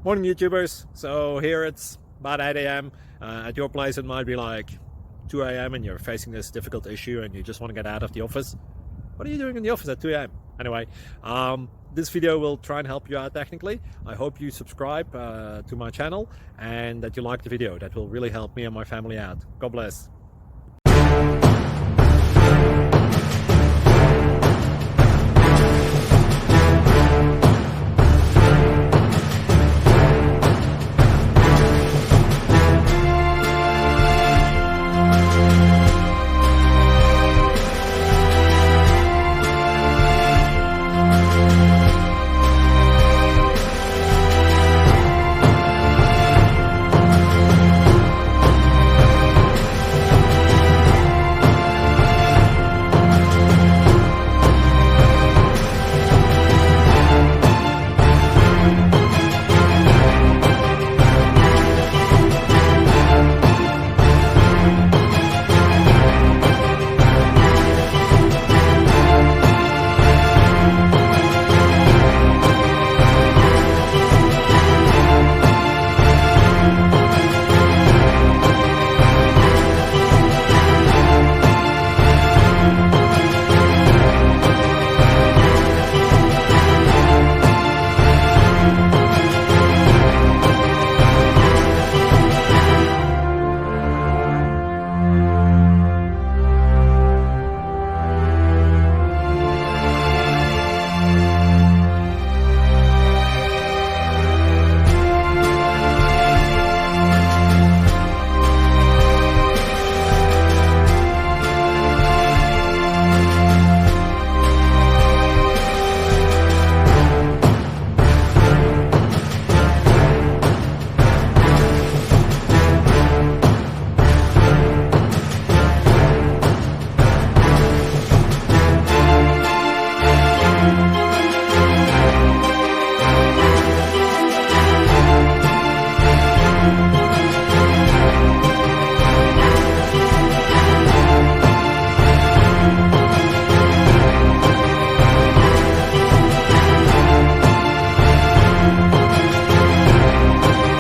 Morning YouTubers. So here it's about 8 a.m. At your place it might be like 2 a.m. and you're facing this difficult issue and you just want to get out of the office. What are you doing in the office at 2 a.m.? Anyway, this video will try and help you out technically. I hope you subscribe to my channel and that you like the video. That will really help me and my family out. God bless.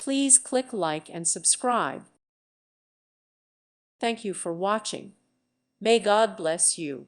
Please click like and subscribe. Thank you for watching. May God bless you.